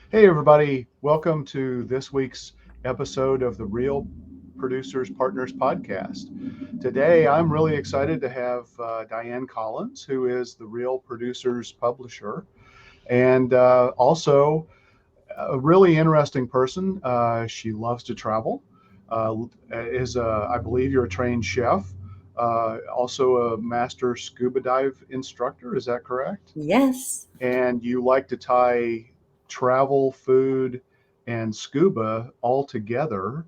Hey, everybody. Welcome to this week's episode of the Real Producers Partners podcast. Today, I'm really excited to have Dianne Collins, who is the Real Producers publisher, and also a really interesting person. She loves to travel, I believe you're a trained chef, also a master scuba dive instructor. Is that correct? Yes, And you like to tie travel, food, and scuba all together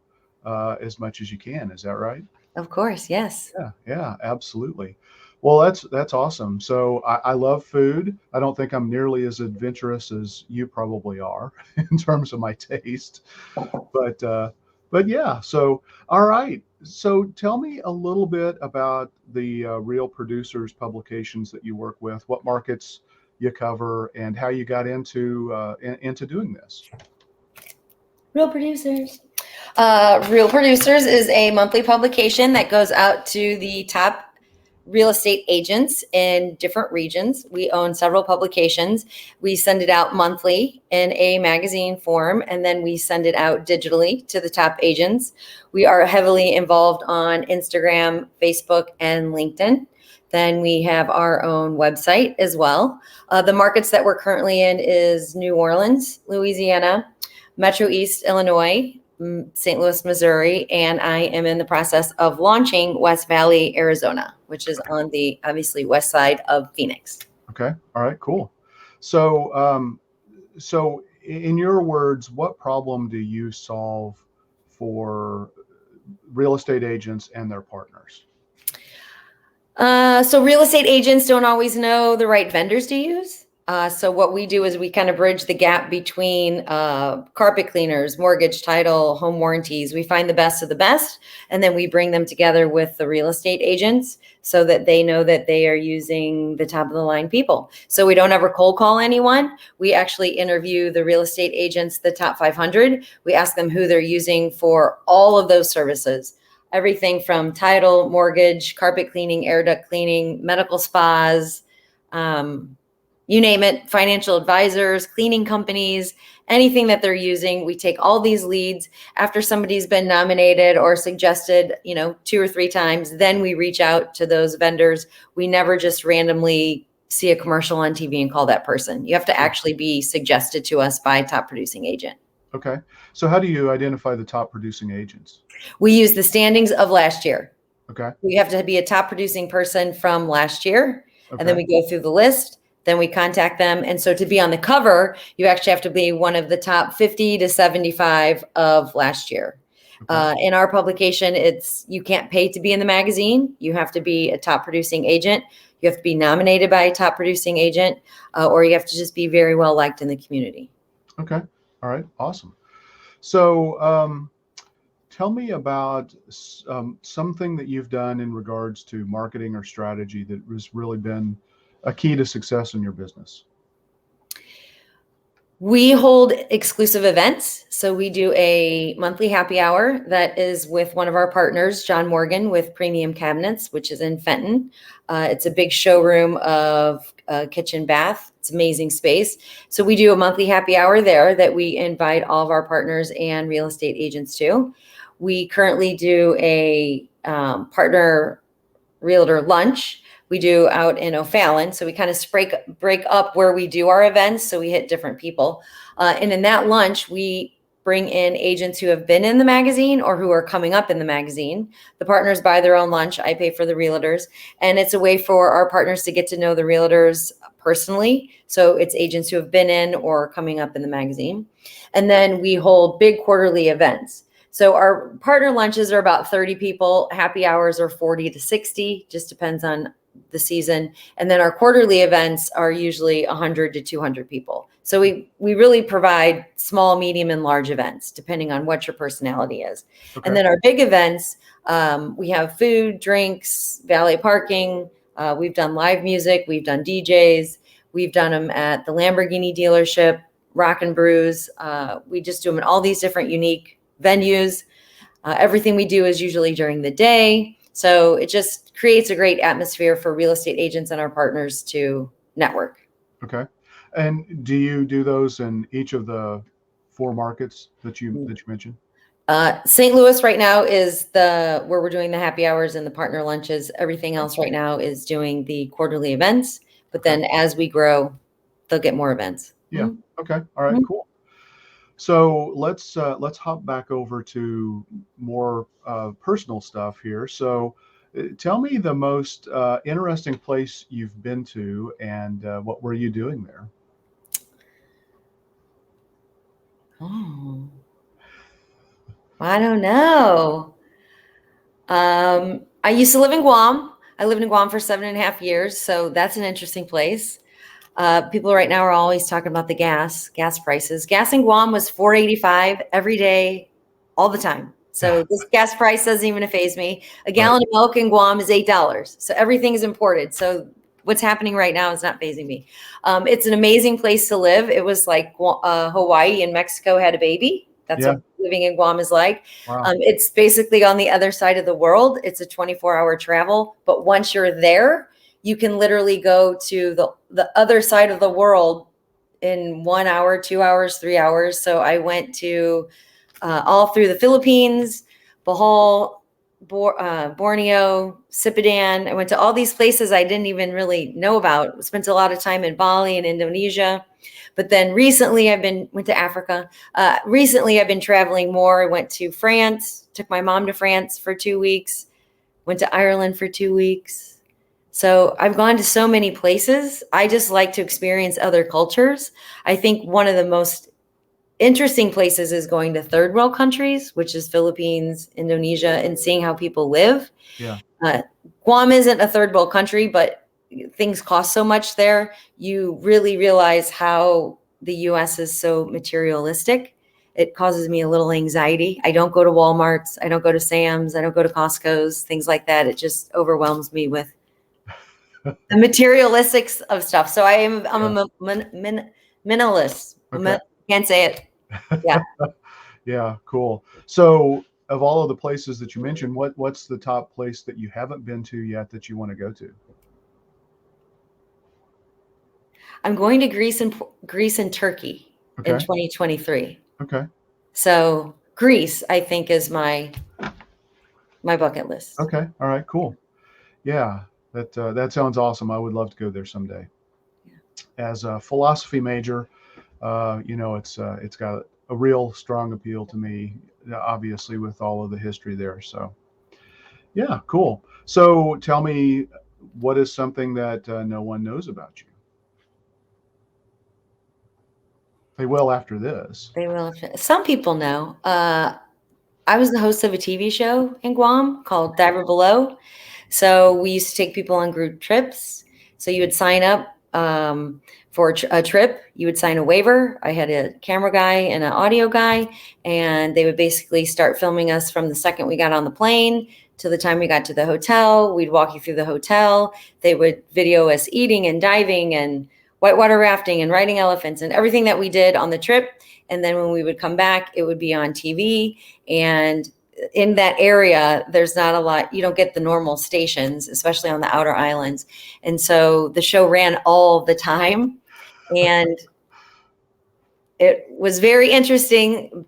as much as you can. Is that right? of course. Yes. Yeah, yeah, absolutely. Well, that's awesome. So I love food. I don't think I'm nearly as adventurous as you probably are in terms of my taste, but uh, but yeah. So all right. So tell me a little bit about the Real Producers publications that you work with. What markets you cover, and how you got into doing this. Real Producers. Real Producers is a monthly publication that goes out to the top real estate agents in different regions. We own several publications. We send it out monthly in a magazine form, and then we send it out digitally to the top agents. We are heavily involved on Instagram, Facebook, and LinkedIn. Then we have our own website as well. The markets that we're currently in is New Orleans, Louisiana, Metro East, Illinois, St. Louis, Missouri, and I am in the process of launching West Valley, Arizona, which is on the obviously west side of Phoenix. Okay. All right. Cool. So in your words, what problem do you solve for real estate agents and their partners? So real estate agents don't always know the right vendors to use. So what we do is we kind of bridge the gap between carpet cleaners, mortgage, title, home warranties. We find the best of the best, and then we bring them together with the real estate agents so that they know that they are using the top of the line people. So we don't ever cold call anyone. We actually interview the real estate agents, the top 500. We ask them who they're using for all of those services. Everything from title, mortgage, carpet cleaning, air duct cleaning, medical spas, you name it, financial advisors, cleaning companies, anything that they're using. We take all these leads after somebody's been nominated or suggested, 2 or 3 times. Then we reach out to those vendors. We never just randomly see a commercial on TV and call that person. You have to actually be suggested to us by a top producing agent. Okay. So how do you identify the top producing agents? We use the standings of last year. Okay. We have to be a top producing person from last year. And then Okay. we go through the list. Then we contact them. And so to be on the cover, you actually have to be one of the top 50 to 75 of last year. Okay. In our publication, you can't pay to be in the magazine. You have to be a top producing agent. You have to be nominated by a top producing agent, or you have to just be very well liked in the community. Okay. All right. Awesome. So tell me about something that you've done in regards to marketing or strategy that has really been a key to success in your business. We hold exclusive events. So we do a monthly happy hour that is with one of our partners, John Morgan, with Premium Cabinets, which is in Fenton. It's a big showroom of kitchen bath. It's amazing space. So we do a monthly happy hour there that we invite all of our partners and real estate agents to. We currently do a partner realtor lunch. We do out in O'Fallon. So we kind of break up where we do our events. So we hit different people. And in that lunch, we bring in agents who have been in the magazine or who are coming up in the magazine. The partners buy their own lunch. I pay for the realtors. And it's a way for our partners to get to know the realtors personally. So it's agents who have been in or coming up in the magazine. And then we hold big quarterly events. So our partner lunches are about 30 people. Happy hours are 40 to 60, just depends on the season. And then our quarterly events are usually 100 to 200 people. So we really provide small, medium, and large events, depending on what your personality is. Okay. And then our big events, we have food, drinks, valet parking. We've done live music. We've done DJs. We've done them at the Lamborghini dealership, Rock and Brews. We just do them in all these different unique venues. Everything we do is usually during the day. So it just creates a great atmosphere for real estate agents and our partners to network. Okay. And do you do those in each of the four markets that you mentioned? St. Louis right now is the where we're doing the happy hours and the partner lunches. Everything else right now is doing the quarterly events. But Okay. then as we grow, they'll get more events. Yeah. Okay. All right. Mhm. Cool. So let's hop back over to more personal stuff here. So tell me the most interesting place you've been to, and what were you doing there? Oh, I don't know. I used to live in Guam. I lived in Guam for 7.5 years, so that's an interesting place. People right now are always talking about the gas prices. Gas in Guam was 4.85 every day, all the time. So this gas price doesn't even faze me. A Right. gallon of milk in Guam is $8. So everything is imported. So what's happening right now is not phasing me. It's an amazing place to live. It was like Hawaii and Mexico had a baby. That's Yeah. what living in Guam is like. Wow. It's basically on the other side of the world. It's a 24-hour travel. But once you're there, you can literally go to the other side of the world in 1 hour, 2 hours, 3 hours. So I went to all through the Philippines, Bohol, Borneo, Sipadan. I went to all these places I didn't even really know about. Spent a lot of time in Bali and Indonesia. But then recently went to Africa. Recently I've been traveling more. I went to France, took my mom to France for 2 weeks, went to Ireland for 2 weeks. So I've gone to so many places. I just like to experience other cultures. I think one of the most interesting places is going to third world countries, which is Philippines, Indonesia, and seeing how people live. Yeah. Uh, Guam isn't a third world country, but things cost so much there. You really realize how the US is so materialistic. It causes me a little anxiety. I don't go to Walmarts. I don't go to Sam's. I don't go to Costco's, things like that. It just overwhelms me with the materialistics of stuff. So I'm Yeah. a minimalist. Okay. Can't say it. Yeah. Yeah. Cool. So of all of the places that you mentioned, what's the top place that you haven't been to yet that you want to go to? I'm going to Greece and Turkey in Okay. 2023. Okay. So Greece, I think, is my bucket list. Okay. All right. Cool. Yeah. That sounds awesome. I would love to go there someday. As a philosophy major, it's got a real strong appeal to me, obviously with all of the history there. So yeah, cool. So tell me, what is something that no one knows about you? They will after this. They will. Some people know. I was the host of a TV show in Guam called Diver Below. So we used to take people on group trips. So you would sign up for a trip. You would sign a waiver. I had a camera guy and an audio guy, and they would basically start filming us from the second we got on the plane to the time we got to the hotel. We'd walk you through the hotel. They would video us eating and diving and whitewater rafting and riding elephants and everything that we did on the trip. And then when we would come back, it would be on TV. And in that area, there's not a lot, you don't get the normal stations, especially on the outer islands. And so the show ran all the time. And it was very interesting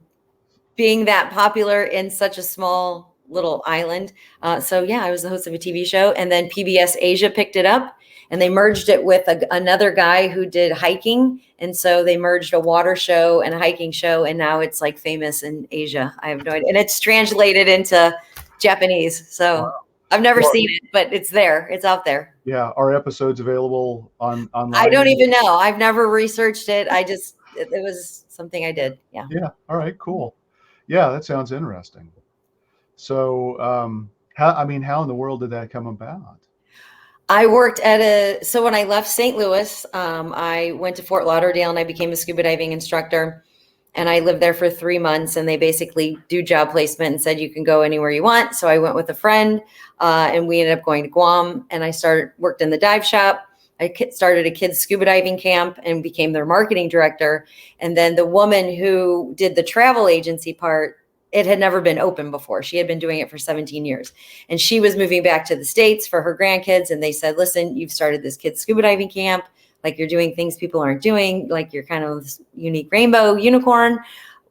being that popular in such a small little island. So yeah, I was the host of a TV show, and then PBS Asia picked it up, and they merged it with another guy who did hiking, and so they merged a water show and a hiking show, and now it's like famous in Asia. I have no idea, and it's translated into Japanese. So Wow. I've never Well, seen it, but it's there. It's out there. yeah. Are episodes available I don't online? even know. I've never researched it. It was something I did. Yeah. Yeah. All right. Cool. Yeah, that sounds interesting. So, how in the world did that come about? I worked so when I left St. Louis, I went to Fort Lauderdale and I became a scuba diving instructor. And I lived there for 3 months, and they basically do job placement and said, you can go anywhere you want. So I went with a friend, and we ended up going to Guam, and I worked in the dive shop. I started a kids scuba diving camp and became their marketing director. And then the woman who did the travel agency part, it had never been open before. She had been doing it for 17 years. And she was moving back to the States for her grandkids. And they said, listen, you've started this kids scuba diving camp. Like you're doing things people aren't doing. Like you're kind of this unique rainbow unicorn.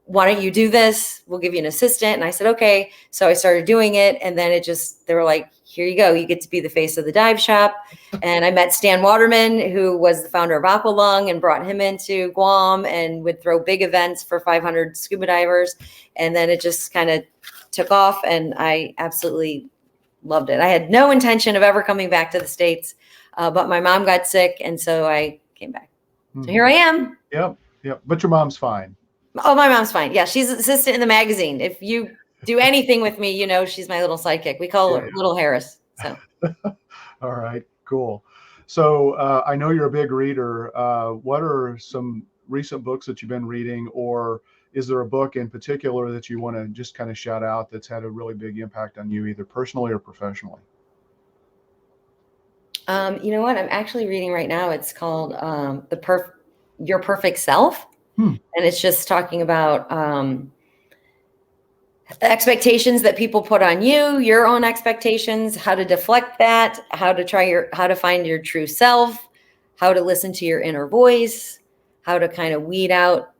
Why don't you do this? We'll give you an assistant. And I said, okay. So I started doing it. And then they were like, here you go. You get to be the face of the dive shop. And I met Stan Waterman, who was the founder of Aqualung, and brought him into Guam and would throw big events for 500 scuba divers. And then it just kind of took off, and I absolutely loved it. I had no intention of ever coming back to the States, but my mom got sick, and so I came back. So here I am. Yep. But your mom's fine. Oh, my mom's fine. Yeah, she's an assistant in the magazine. If you do anything with me, she's my little sidekick. We call her Little Harris. So. All right, cool. So I know you're a big reader. What are some recent books that you've been reading, or is there a book in particular that you want to just kind of shout out that's had a really big impact on you, either personally or professionally? You know what? I'm actually reading right now. It's called Your Perfect Self. And it's just talking about expectations that people put on you, your own expectations, how to deflect that, how to find your true self, how to listen to your inner voice, how to kind of weed out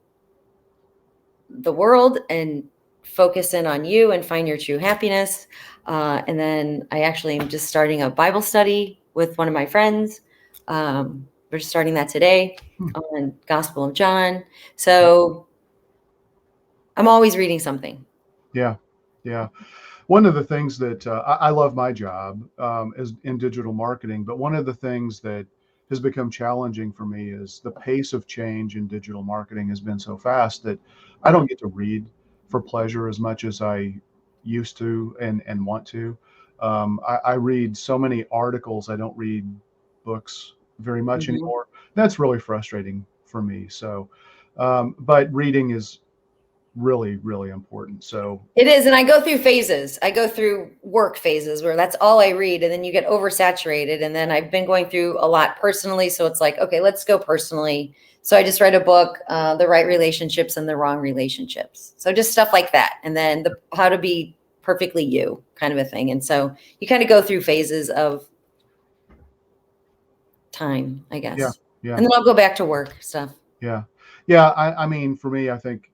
the world and focus in on you and find your true happiness. And then I actually am just starting a Bible study with one of my friends. We're just starting that today on Gospel of John. So I'm always reading something. Yeah. One of the things that I love my job is in digital marketing, but one of the things that has become challenging for me is the pace of change in digital marketing has been so fast that I don't get to read for pleasure as much as I used to and want to. I read so many articles. I don't read books very much anymore. That's really frustrating for me. So, but reading is really, really important. So it is. And I go through phases. I go through work phases where that's all I read. And then you get oversaturated. And then I've been going through a lot personally. So it's like, okay, let's go personally. So I just read a book, The Right Relationships and the Wrong Relationships. So just stuff like that. And then how to be perfectly you kind of a thing. And so you kind of go through phases of time, I guess. Yeah. And then I'll go back to work stuff. Yeah. I mean, for me, I think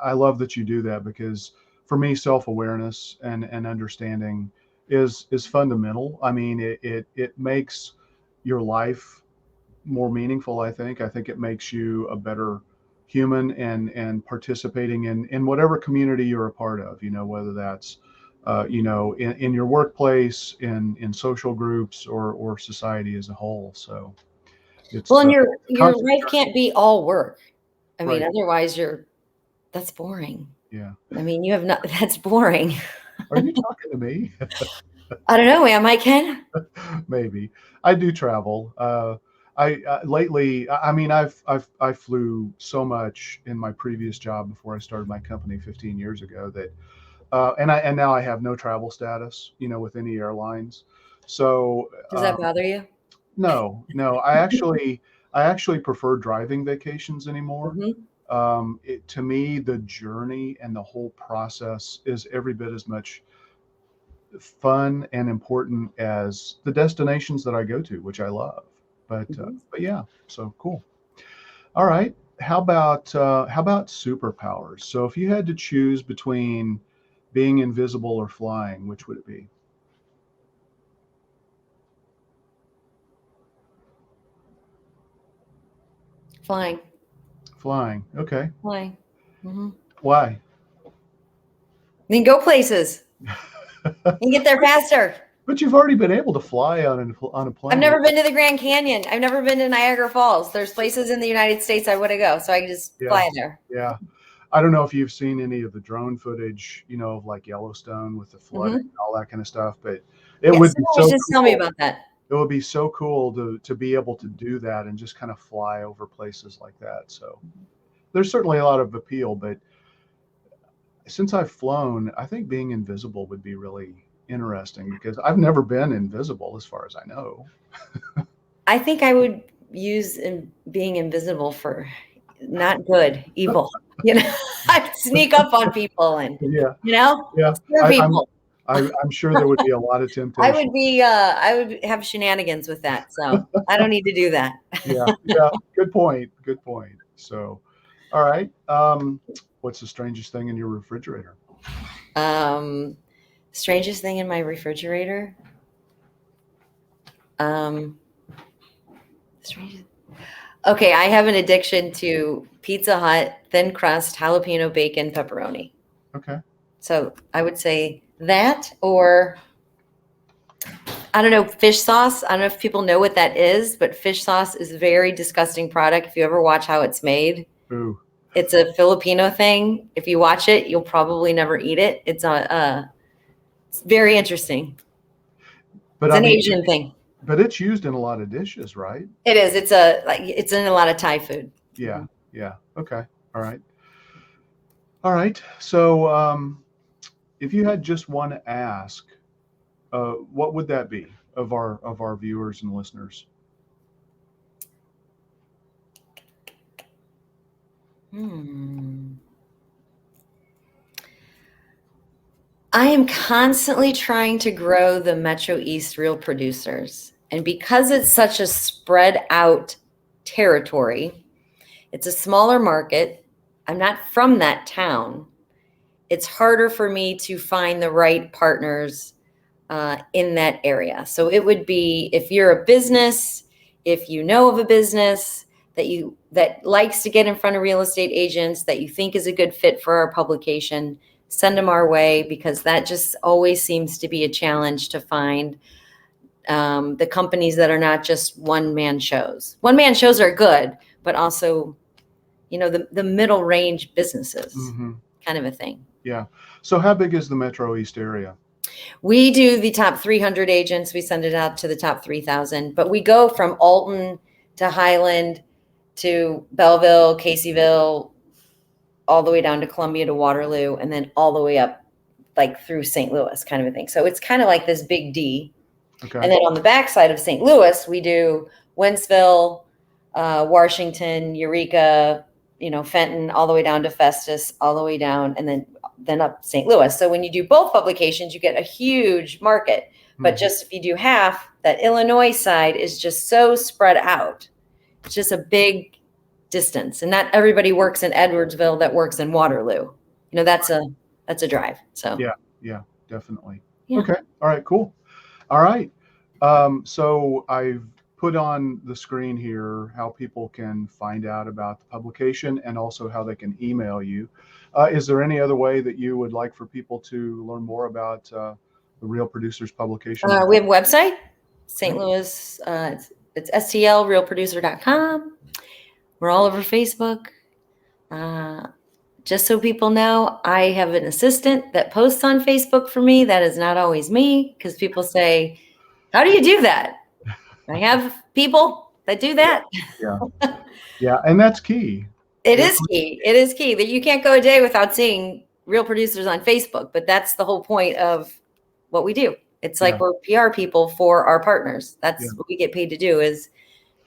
I love that you do that, because for me, self-awareness and understanding is fundamental. I mean, it makes your life more meaningful. I think it makes you a better human and participating in whatever community you're a part of, whether that's in your workplace, in social groups, or society as a whole. So it's and your life can't be all work. I mean, right. Otherwise that's boring. Yeah. I mean, that's boring. Are you talking to me? I don't know. Am I, Ken? Maybe. I do travel. I lately, I mean, I flew so much in my previous job before I started my company 15 years ago that, and now I have no travel status, with any airlines. So Does that bother you? No. I actually prefer driving vacations anymore. To me, the journey and the whole process is every bit as much fun and important as the destinations that I go to, which I love. But yeah, so cool. All right. How about superpowers? So if you had to choose between being invisible or flying, which would it be? Flying. Okay. Flying. Why? Then go places. And get there faster. But you've already been able to fly on a plane. I've never been to the Grand Canyon. I've never been to Niagara Falls. There's places in the United States I want to go, so I can just fly there. Yeah. I don't know if you've seen any of the drone footage, of like Yellowstone with the flooding and all that kind of stuff, but it would be so just cool. Tell me about that. It would be so cool to be able to do that and just kind of fly over places like that. So there's certainly a lot of appeal, but since I've flown, I think being invisible would be really interesting, because I've never been invisible as far as I know. I think I would use being invisible for not good, evil. I'd sneak up on people and Yeah. scare people. I'm sure there would be a lot of temptation. I would have shenanigans with that. So I don't need to do that. Yeah, yeah. Good point. Good point. So, all right. What's the strangest thing in your refrigerator? Um, Strangest thing in my refrigerator. Um, strangest. Okay, I have an addiction to Pizza Hut thin crust jalapeno bacon pepperoni. Okay. So I would say that, or I don't know, fish sauce. I don't know if people know what that is, but fish sauce is a very disgusting product. If you ever watch how it's made, Ooh. it's a Filipino thing. If you watch it, you'll probably never eat it. It's very interesting. But It's I an mean, Asian thing. but it's used in a lot of dishes, right? It is. It's in a lot of Thai food. Yeah. Yeah. Okay. All right. All right. So, if you had just one ask, what would that be of our viewers and listeners? I am constantly trying to grow the Metro East Real Producers. And because it's such a spread out territory, it's a smaller market. I'm not from that town. It's harder for me to find the right partners in that area. So it would be if you're a business, if you know of a business that likes to get in front of real estate agents that you think is a good fit for our publication, send them our way, because that just always seems to be a challenge to find the companies that are not just one-man shows. One-man shows are good, but also, the middle range businesses, Mm-hmm. kind of a thing. Yeah. So, how big is the Metro East area? We do the top 300 agents. We send it out to the top 3,000, but we go from Alton to Highland to Belleville, Caseyville, all the way down to Columbia to Waterloo, and then all the way up like through St. Louis, kind of a thing. So it's kind of like this big D. Okay. And then on the backside of St. Louis, we do Wentzville, Washington, Eureka, Fenton, all the way down to Festus, all the way down, and then up St. Louis. So when you do both publications, you get a huge market. But just if you do half, that Illinois side is just so spread out. It's just a big distance. And not everybody works in Edwardsville that works in Waterloo. That's a drive. So Yeah, definitely. Yeah. Okay. All right, cool. All right. So I've put on the screen here how people can find out about the publication and also how they can email you. Is there any other way that you would like for people to learn more about the Real Producers publication? We have a website, St. Louis. It's stlrealproducer.com. We're all over Facebook. Just so people know, I have an assistant that posts on Facebook for me. That is not always me, because people say, how do you do that? I have people that do that. Yeah. Yeah. And that's key. It is key. It is key that you can't go a day without seeing Real Producers on Facebook. But that's the whole point of what we do. It's like we're PR people for our partners. That's what we get paid to do, is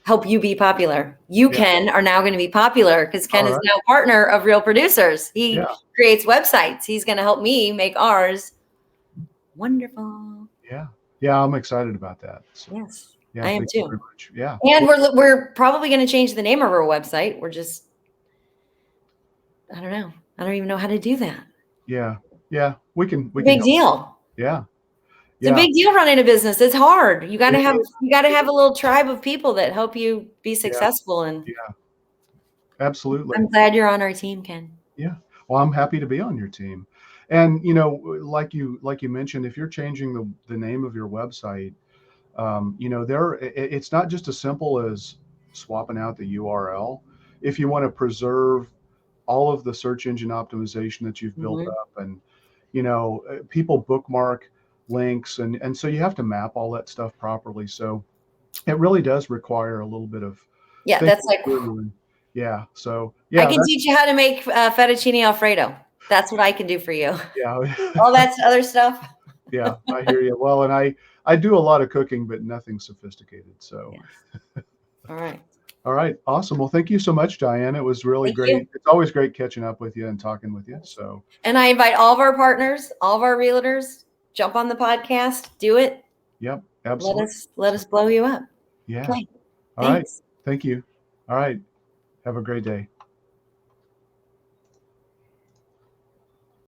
help you be popular. You, Ken, are now going to be popular because Ken is now partner of Real Producers. He creates websites. He's going to help me make ours wonderful. Yeah. Yeah. I'm excited about that. So, yes. Yeah, I am too. very much. Yeah. And we're probably going to change the name of our website. We're just, I don't know. I don't even know how to do that. Yeah. Yeah. We can Big deal. Yeah. It's a big deal running a business. It's hard. You got to have a little tribe of people that help you be successful. And absolutely. I'm glad you're on our team, Ken. Yeah. Well, I'm happy to be on your team. And like you mentioned, if you're changing the name of your website, it's not just as simple as swapping out the URL. If you want to preserve all of the search engine optimization that you've built up, and people bookmark links, and so you have to map all that stuff properly. So it really does require a little bit of that's like so I can teach you how to make fettuccine Alfredo. That's what I can do for you. Yeah. All that other stuff. Yeah, I hear you. Well, and I do a lot of cooking, but nothing sophisticated. So All right. All right. Awesome. Well, thank you so much, Dianne. It was really great. It's always great catching up with you and talking with you. So, and I invite all of our partners, all of our realtors, jump on the podcast, do it. Yep, Let absolutely. let us blow you up. Yeah. Okay. All right. Thanks. Thank you. All right. Have a great day.